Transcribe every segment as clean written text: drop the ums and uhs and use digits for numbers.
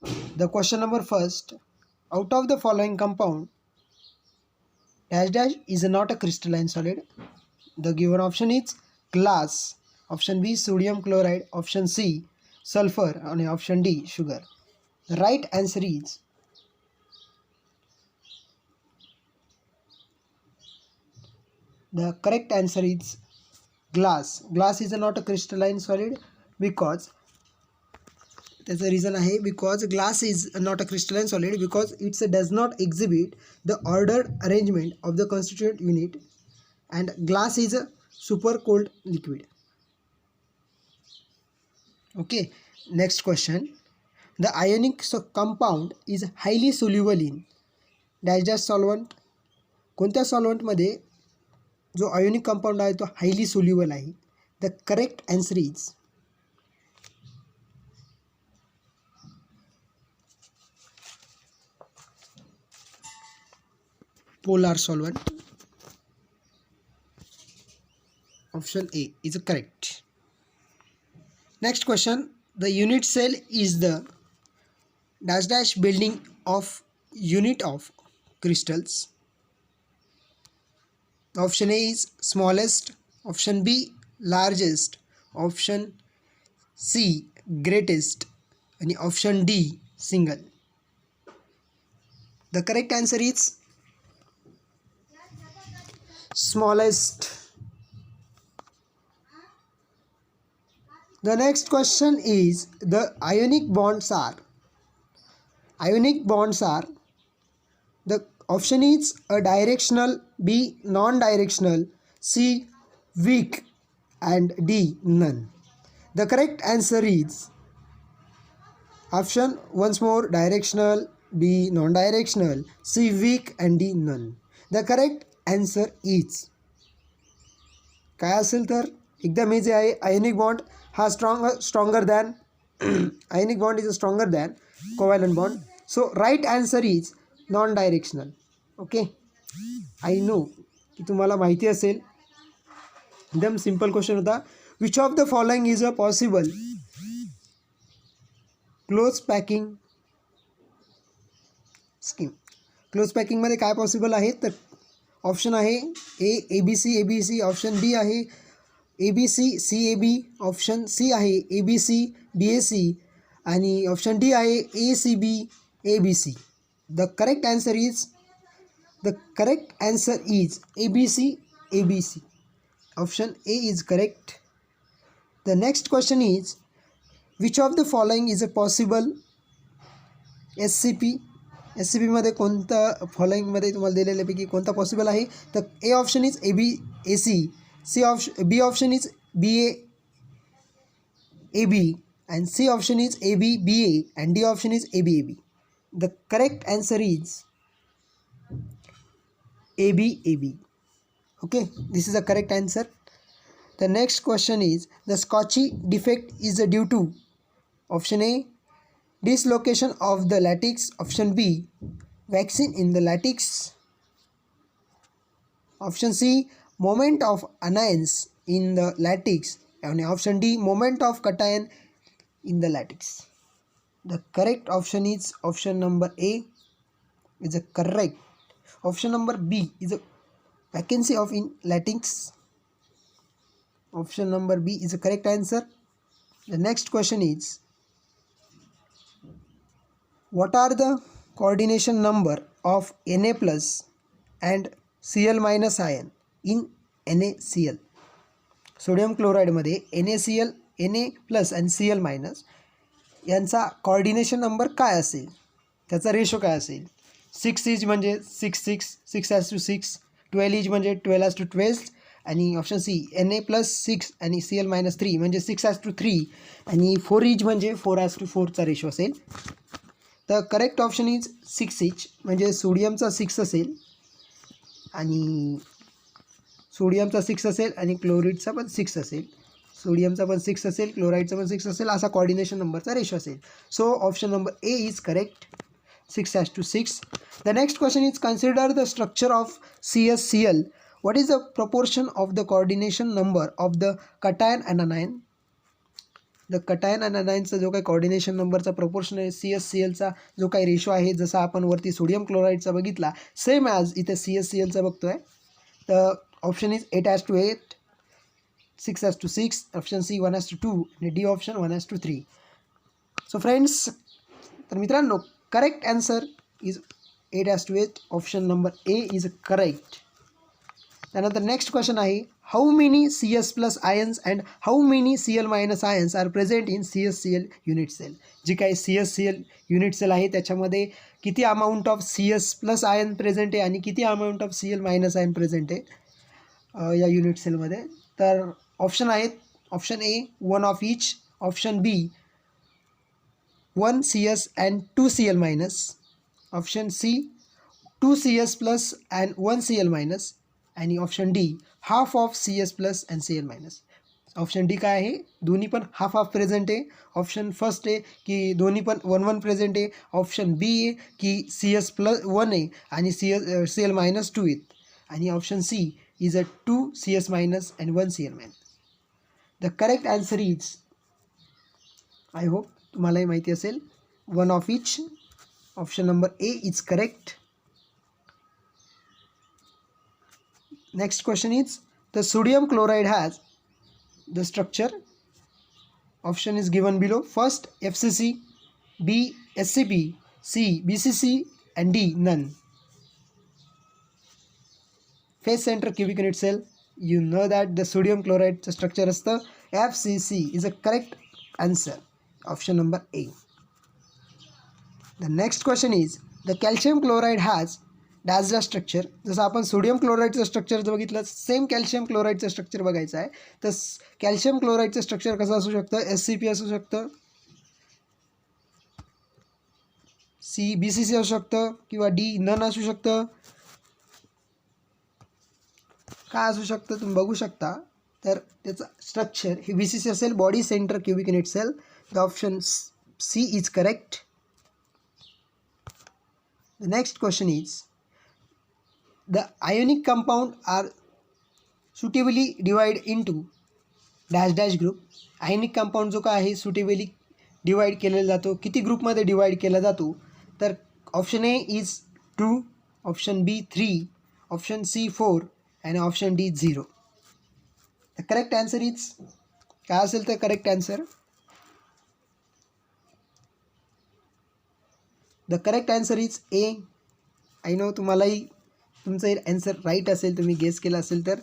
The question number first, out of the following compound, dash dash is not a crystalline solid. The given option is glass, option B sodium chloride, option C sulfur, and option D sugar. The right answer is the correct answer is glass. Glass is not a crystalline solid because that's the reason आहे because glass is not a crystalline solid because it does not exhibit the ordered arrangement of the constituent unit, and glass is a super cold liquid. Okay, next question. The ionic compound is highly soluble in dash dash solvent. कोणत्या सॉल्व्हंटमध्ये जो ionic compound आहे तो highly soluble आहे? The correct answer is polar solvent. Option A is correct. Next question. The unit cell is the dash dash building of unit of crystals. Option A is smallest, option B largest, option C greatest, and option D single. The correct answer is smallest. The next question is the ionic bonds are the option is a directional, B non-directional, C weak, and D none. The correct answer is option once more directional, B non-directional, C weak, and D none. The correct answer is काय असेल तर एकदम easy आहे. Ionic bond हा stronger than ionic bond is stronger than covalent bond. So right answer is non-directional. Okay, I know की तुम्हाला माहिती असेल. एकदम सिंपल क्वेश्चन होता. Which of the following is a possible close packing scheme. Close पॅकिंगमध्ये काय possible आहे तर ऑप्शन आहे A B C, option B आहे A B C CAB, option C आहे ABC BAC, आणि ऑप्शन डी आहे ACB ABC. The correct answer is ABC ABC. Option A is correct. The next question is which of the following is a possible SCP मध्ये कोणतं फॉलोइंगमध्ये तुम्हाला दिलेल्यापैकी कोणता possible आहे तर A option is AC, B option is BA AB, and C option is AB BA, and D option is AB AB. The correct answer is AB AB. Okay, this is the correct answer. The next question is the Scotchy defect is due to option A dislocation of the lattice, option B vaccine in the lattice, option C moment of anions in the lattice, and option D moment of cation in the lattice. The correct option is option number A is a correct. Option number B is a vacancy of in lattice. Option number B is a correct answer. The next question is what are the coordination number of Na plus and Cl minus ion in NaCl. Sodium क्लोराईडमध्ये NaCl Na plus आणि Cl minus यांचा coordination number काय असेल, त्याचा ratio काय असेल. 6 is म्हणजे 6 12 is म्हणजे 12:12, आणि ऑप्शन सी Na प्लस 6 आणि Cl मायनस 3 म्हणजे 6:3, आणि 4 इज म्हणजे 4:4चा रेशो असेल. तर करेक्ट ऑप्शन इज 6 इज म्हणजे सोडियमचा 6 असेल, आणि सोडियमचा 6 असेल आणि क्लोराईडचा पण 6 असेल. सोडियमचा पण 6 असेल, क्लोराईडचा पण 6 असेल, असा कॉर्डिनेशन नंबरचा रेशो असेल. So option number A is correct, 6:6. The next question is consider the structure of CsCl. What is the proportion of the coordination number of the cation and anion? The cation आणि अनायनचा जो काही coordination नंबरचा proportion आहे CH-Clचा जो काही ratio आहे, जसा आपण वरती सोडियम क्लोराईडचा बघितला सेम ॲज इथे CH-Clचा बघतो आहे. तर ऑप्शन इज 8:8, 6:6, ऑप्शन सी 1:2 आणि डी ऑप्शन 1:3. सो फ्रेंड्स, तर मित्रांनो correct answer is 8:8, option number A is correct. त्यानंतर नेक्स्ट क्वेश्चन आहे, how many CS+ ions and how many Cl- ions are present in CH-Cl unit cell. जी काही CH-Cl unit cell आहे त्याच्यामध्ये किती amount of CS+ ion present आहे आणि किती amount of Cl- ion present आहे या युनिट सेलमध्ये. तर ऑप्शन आहेत, option A 1 of each, option B 1 CS and 2 Cl-, option C 2 CS+ and 1 Cl-, आणि option D half of CS+ and Cl-. Option D काय आहे, दोन्ही पण हाफ प्रेझेंट आहे. ऑप्शन फर्स्ट आहे की दोन्ही पण 1-1 प्रेझेंट आहे. ऑप्शन बी आहे की CS+1 आहे आणि Cl- 2 आहेत. आणि option C is 2 CS- and 1 Cl-. The correct answer is, I hope तुम्हालाही माहिती असेल, 1 of each. Option number A is correct. Next question is, the sodium chloride has the structure. Option is given below. First FCC, B SCP, C BCC, and D none. Face center cubic unit cell. You know that the sodium chloride structure is the FCC is a correct answer. Option number A. The next question is, the calcium chloride has डॅशला structure. जसं आपण sodium क्लोराईडचं structure जर बघितलं, same calcium क्लोराईडचं structure बघायचं आहे. तर calcium क्लोराईडचं structure कसं असू शकतं, SCP असू शकतं, BCC असू शकतं, किंवा D नन असू शकतं. काय असू शकतं तुम्ही बघू शकता. तर त्याचं स्ट्रक्चर हे BCC असेल, body center cubic unit cell. The option C is correct. The next question is, the ionic compound are suitably divided into dash group. ionic compound जो काय आहे suitably डिवाइड केलेला जातो, किती ग्रुपमध्ये डिवाइड केला जातो. तर option A is 2, option B 3, option C 4 आणि option D 0. The correct answer is, काय असेल तर correct answer? The correct answer is A. I know तुम्हालाही तुमचं आन्सर राईट असेल, तुम्ही गेस केलं असेल तर.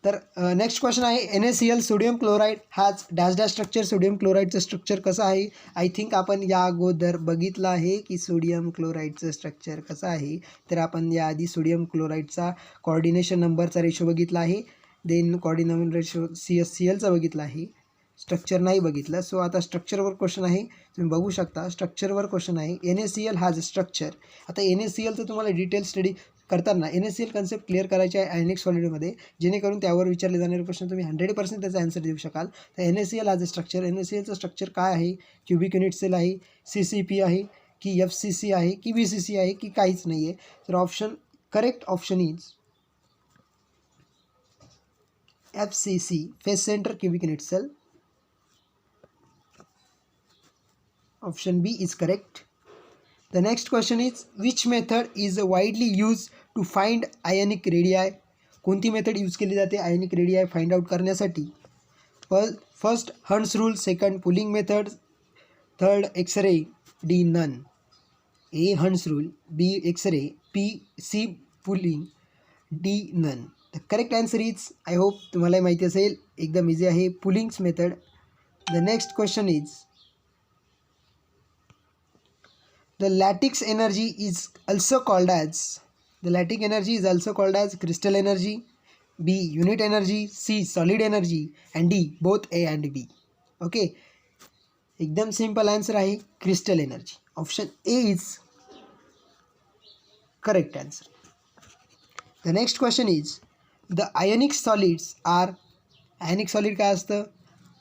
तर नेक्स्ट क्वेश्चन आहे, NaCl सोडियम क्लोराईड हाच डॅश स्ट्रक्चर. सोडियम क्लोराईडचं स्ट्रक्चर कसं आहे? आय थिंक आपण या अगोदर बघितलं आहे की सोडियम क्लोराईडचं स्ट्रक्चर कसं आहे. तर आपण याआधी सोडियम क्लोराईडचा कोऑर्डिनेशन नंबरचा रेशो बघितला आहे, देन कोऑर्डिनेशन रेशो CH-Clचा बघितला आहे, स्ट्रक्चर नाही बघितलं. सो आता स्ट्रक्चरवर क्वेश्चन आहे, तुम्ही बघू शकता. स्ट्रक्चरवर क्वेश्चन आहे, NaCl हाज स्ट्रक्चर. आता NaClचं तुम्हाला डिटेल स्टडी करताना NaCl कन्सेप्ट क्लिअर करायचे आहे आयनिक सॉलिडमध्ये, जेणेकरून त्यावर विचारले जाणारे प्रश्न तुम्ही 100% त्याचा आन्सर देऊ शकाल. तर NaCl हाज स्ट्रक्चर. NaClचं स्ट्रक्चर काय आहे? क्युबिक युनिट सेल आहे, CCP आहे की FCC आहे की BCC आहे की काहीच नाही आहे. तर option correct option is FCC, face center cubic unit cell. Option B is correct. The next question is, which method is widely used to find ionic radii? कोणती मेथड यूज केली जाते आयनिक रेडियाय फाइंड आउट करण्यासाठी? First Hund's rule, second Pauling method, third x-ray, D none. A Hund's rule, B x-ray, C Pauling, D none. The correct answer is, I hope तुम्हाला माहिती असेल, एकदम easy आहे, Pauling's method. The next question is, the lattice energy is also called as, the lattice energy is also called as crystal energy, B unit energy, C solid energy, and D both A and B. Okay, एकदम simple answer आहे crystal energy. Option A is correct answer. The next question is, the ionic solids are, ionic solid काय असतं?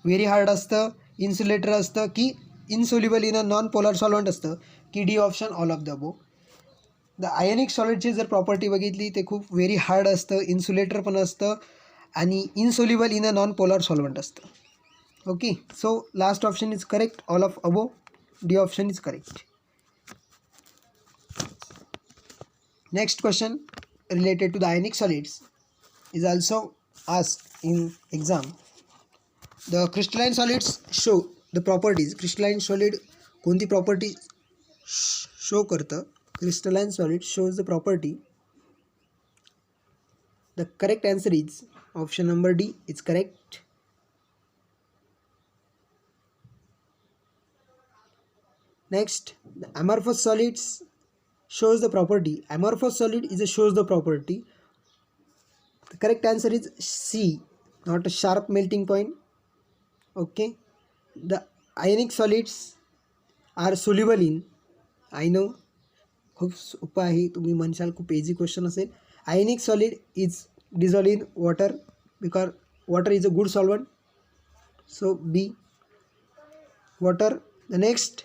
Very hard असतं, insulator असतं की insoluble in a non polar solvent असतं की D option all of the above. The ionic सॉलिडची जर property बघितली ते खूप व्हेरी हार्ड असतं, इन्सुलेटर पण असतं आणि insoluble in a non polar solvent असतं. Okay, so last option is correct, all of above. D option is correct. Next question related to the ionic solids is also asked in exam. The crystalline solids show the properties. Crystalline solid कोणती property show करतं? Crystalline solid shows the property. The correct answer is option number D. It's correct. Next, the amorphous solids shows the property. Amorphous solid shows the property. The correct answer is C, not a sharp melting point. Okay. The ionic solids are soluble in, I know खूप सोपं आहे, तुम्ही म्हणशाल खूप easy question असेल. Ionic solid is dissolve in water because water is a good solvent. So B water. The next,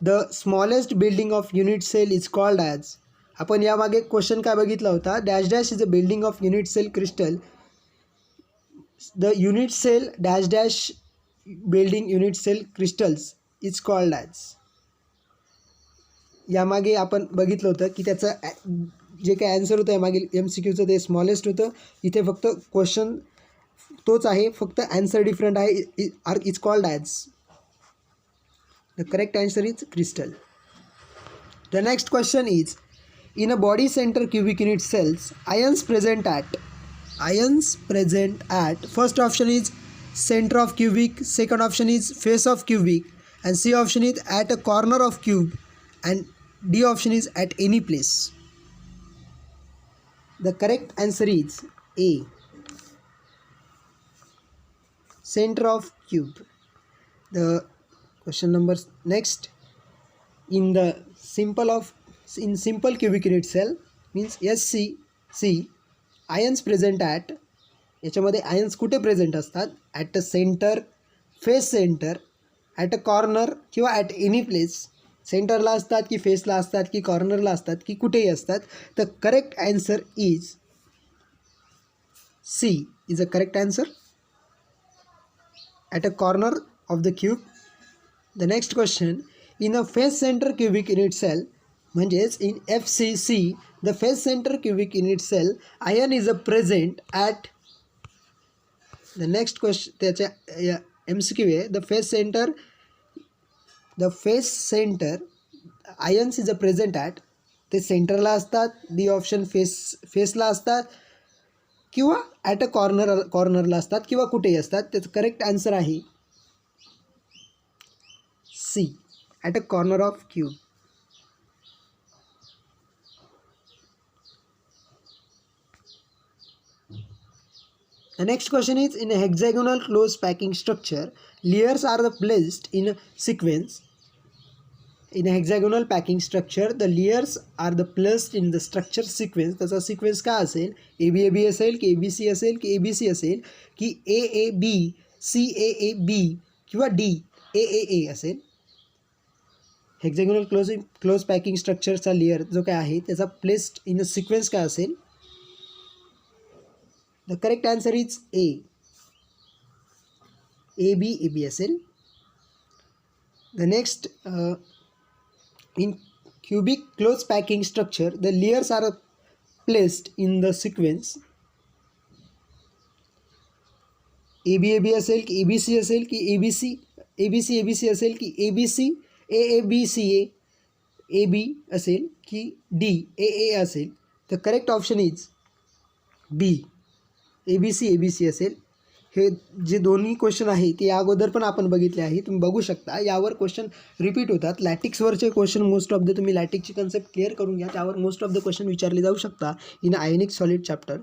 the smallest building of unit cell is called as. आपण यामागे question काय बघितला होता? Dash dash is a building of unit cell crystal. The unit cell dash dash building unit cell crystals is called as. यामागे आपण बघितलं होतं की त्याचं जे काही ॲन्सर होतं यामागील MCQचं ते स्मॉलेस्ट होतं. इथे फक्त क्वेश्चन तोच आहे, फक्त ॲन्सर डिफरंट आहे. R is called as. The correct answer is crystal. The next question is in a body center cubic unit cells ions present at first option is center of cubic, second option is face of cubic, and C option is at a corner of cube, and D option is at any place. The correct answer is A, center of cube. The question number next, in simple cubic unit cell means SCC, ions present at, याच्यामध्ये ions कुठे present असतात? At a centre, face centre, at a corner किंवा at any place. सेंटरला असतात की फेसला असतात की कॉर्नरला असतात की कुठेही असतात. The correct answer is C is a correct answer, at a corner of the cube. The next question, in a face center cubic unit cell म्हणजेच in FCC the face center cubic unit cell ion is a present at. The next question त्याच्या MCQ आहे, the face center ions is a present at. ते सेंटरला असतात, the option फेसला असतात किंवा at a कॉर्नरला असतात किंवा कुठेही असतात. त्याचं करेक्ट आन्सर आहे C, at a corner of cube. The next question is, in a hexagonal close packing structure, layers are placed in a sequence. In a hexagonal packing structure, the layers are placed in the structure sequence. त्याचा sequence काय असेल? ABAB असेल की ABC असेल की ABC असेल की AAB, CAAB किंवा DAAA असेल. हेक्झॅगोनल क्लोज पॅकिंग स्ट्रक्चरचा लेयर जो काय आहे त्याचा प्लेस्ड इन अ सिक्वेन्स काय असेल? The correct answer is A, AB असेल. The next, in cubic close packing structure, the layers are placed in the sequence ABAB असेल की ABC असेल की ABC असेल की ABC AABCA AB असेल की DAA असेल. The correct option is B, ABC असेल. हे जे दोन्ही क्वेश्चन आहे ते अगोदर पण आपण बघितले आहे, तुम्ही बघू शकता. यावर क्वेश्चन रिपीट होतात. लॅटिक्सवरचे क्वेश्चन मोस्ट ऑफ द तुम्ही लॅटिक्सची कन्सेप्ट क्लिअर करून घ्या, त्यावर मोस्ट ऑफ द क्वेश्चन विचारले जाऊ शकता in ionic solid chapter.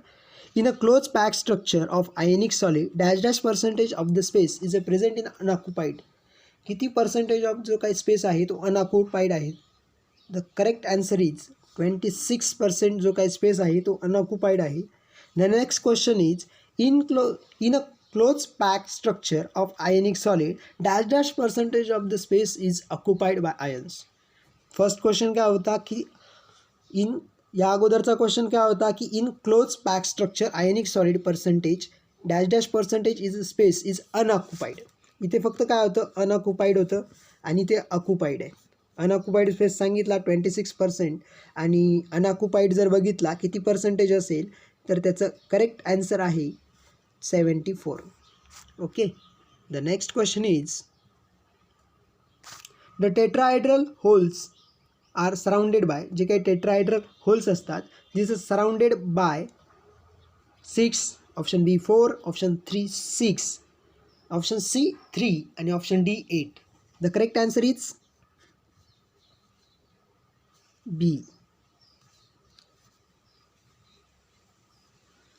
In a close pack structure of ionic solid dash dash percentage of the space is a present in unoccupied. किती percentage of जो काही space आहे तो अनऑक्युपाईड आहे? द करेक्ट आन्सर इज 26% जो काही स्पेस आहे तो अनऑक्युपाईड आहे. The next question is, in a close packed structure of ionic solid, dash percentage of the space is occupied by ions. First question काय होता की या अगोदरचा क्वेश्चन काय होता की in close pack structure ionic solid percentage dash dash percentage is space is unoccupied. इथे फक्त काय होतं, अनऑक्युपाईड होतं आणि ते ऑक्युपाईड आहे. अनऑक्युपाईड स्पेस सांगितला 26% आणि अनऑक्युपाईड जर बघितला किती पर्सेंटेज असेल तर त्याचं करेक्ट आन्सर आहे 74. Okay. The next question is the tetrahedral holes are surrounded by, जे काही टेट्राहेड्रल होल्स असतात this is surrounded by 6, option B 4, option 3 6, option C 3 आणि option D 8. The correct answer is B.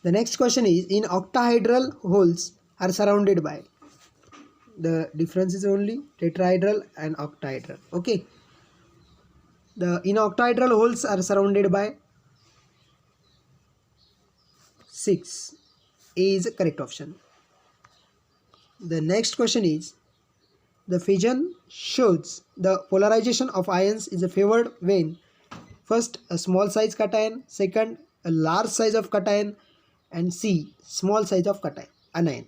The next question is in octahedral holes are surrounded by, the difference is only tetrahedral and octahedral. Okay, the in octahedral holes are surrounded by 6. A is the correct option. The next question is the fission shows the polarization of ions is favored when first a small size cation, second a large size of cation, and C small size of anion.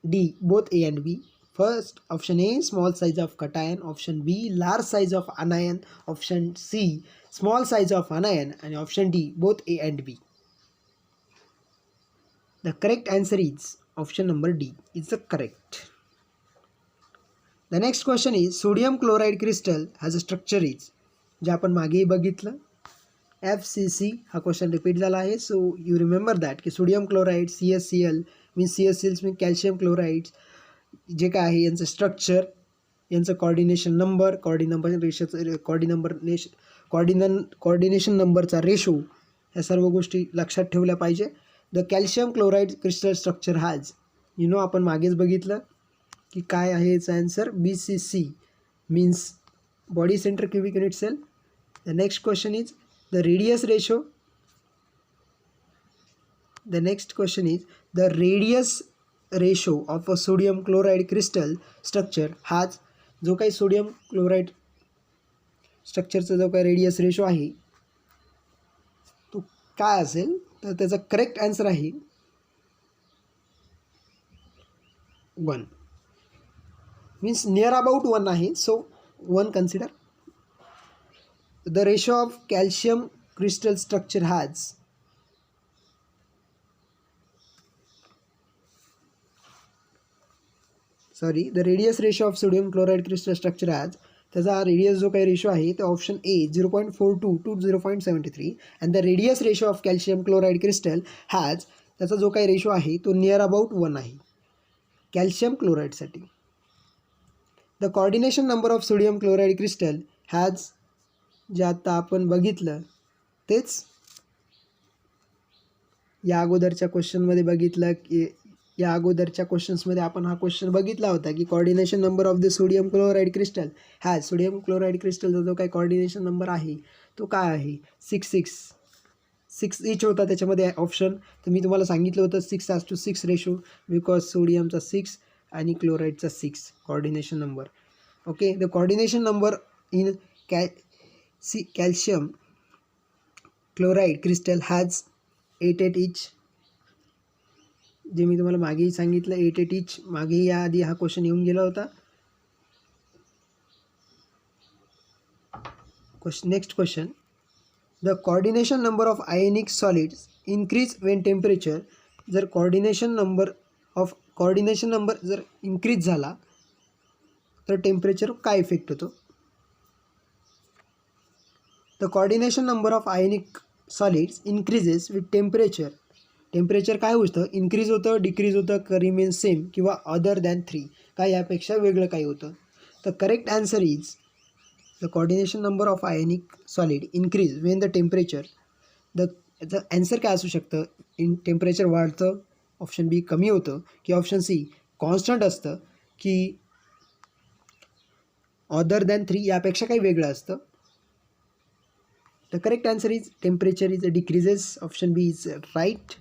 D both A and B. First option A small size of cation, option B large size of anion, option C small size of anion, and option D both A and B. The correct answer is option number D is the correct. The next question is sodium chloride crystal has a structure is, जे आपण मागेही बघितलं FCC हा question repeat झाला आहे. So you remember that की sodium chloride CaCl means CaCl means calcium chlorides जे काय आहे यांचं स्ट्रक्चर, यांचं कॉर्डिनेशन नंबर, कॉर्डिनेशन नंबरचा रेशो, ह्या सर्व गोष्टी लक्षात ठेवल्या पाहिजे. The calcium chloride crystal structure has, आपण मागेच बघितलं की काय आहे याचा answer BCC means body center cubic unit cell. The next question is the radius ratio. The next question is the radius ratio of a sodium chloride crystal structure has, जो काही sodium chloride स्ट्रक्चरचा जो काही radius ratio आहे तो काय असेल, तर त्याचा करेक्ट आन्सर आहे 1 मीन्स नियर अबाउट 1 आहे. सो 1 consider. The ratio of calcium crystal structure has, the radius ratio of sodium chloride crystal structure has, त्याचा रेडियस जो काही रेशो आहे तो option A 0.42 to 0.73 and the radius ratio of calcium chloride crystal has, त्याचा जो काही ratio आहे तो नियर अबाउट 1 आहे कॅल्शियम क्लोराईडसाठी. The coordination number of sodium chloride crystal has, जे आता आपण बघितलं तेच या अगोदरच्या क्वेश्चनमध्ये बघितलं की या अगोदरच्या क्वेश्चन्समध्ये आपण हा क्वेश्चन बघितला होता की coordination number of the sodium chloride crystal has, sodium chloride क्रिस्टलचा जो काही कॉर्डिनेशन नंबर आहे तो काय आहे 6 इच होता त्याच्यामध्ये ऑप्शन. तर मी तुम्हाला सांगितलं होतं 6:6 रेशो बिकॉज सोडियमचा 6 आणि क्लोराईडचा 6 coordination number. Okay. The coordination number in calcium chloride crystal has 8 each, जे मी तुम्हाला मागेही सांगितलं 8 each. मागेही याआधी हा क्वेश्चन येऊन गेला होता. Next question, the coordination number of ionic solids increase when temperature, जर कॉर्डिनेशन नंबर जर इन्क्रीज झाला तर टेम्परेचर काय इफेक्ट होतो. The coordination number of ionic solids increases with temperature. Temperature काय होतं, इन्क्रीज होतं, डिक्रीज होतं, रिमेन सेम किंवा अदर दॅन 3, काय यापेक्षा वेगळं काही होतं. तर correct answer is the coordination number of ionic solid increase when the temperature. याचं आन्सर काय असू शकतं, टेम्परेचर वाढतं, ऑप्शन बी कमी होतं, की ऑप्शन सी कॉन्स्टंट असतं, की अदर दॅन 3 यापेक्षा काही वेगळं असतं. The correct answer is temperature is decreases. Option B is right.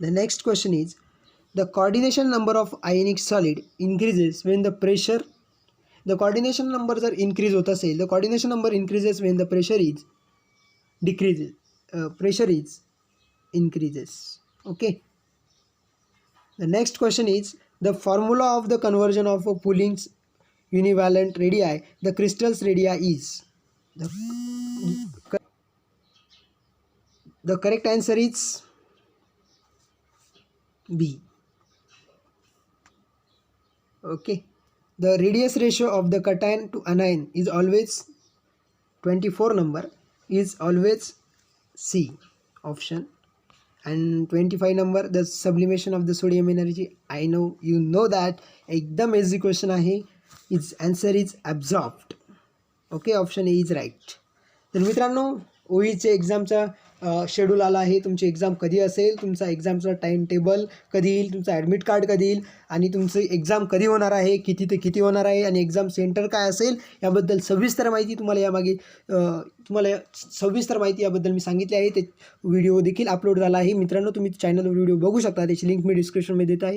The next question is the coordination number of ionic solid increases when the pressure. The coordination number जर increase होत असेल, the coordination number increases when the pressure is decreases. Pressure is increases. Okay. The next question is The formula of the conversion of a Pauling's univalent radii, the crystal's radii is. The correct answer is B. Okay. The radius ratio of the cation to anion is always 24 number, is always C option. And 25 number, the sublimation of the sodium energy. I know you know that. एकदम easy question आहे. Its answer is absorbed. Okay, option A is right. तर मित्रांनो, ओईचे एक्झामचा schedule आला आहे. तुमची exam कधी असेल, तुमचा एक्झामचा टाईम टेबल कधी येईल, तुमचं ॲडमिट कार्ड कधी येईल आणि तुमचं एक्झाम कधी होणार आहे, किती ते किती होणार आहे आणि एक्झाम सेंटर काय असेल याबद्दल सविस्तर माहिती याबद्दल मी सांगितली आहे. ते व्हिडिओ देखील अपलोड झाला आहे. मित्रांनो, तुम्ही चॅनलवर व्हिडिओ बघू शकता. त्याची लिंक मी डिस्क्रिप्शनमध्ये देत आहे.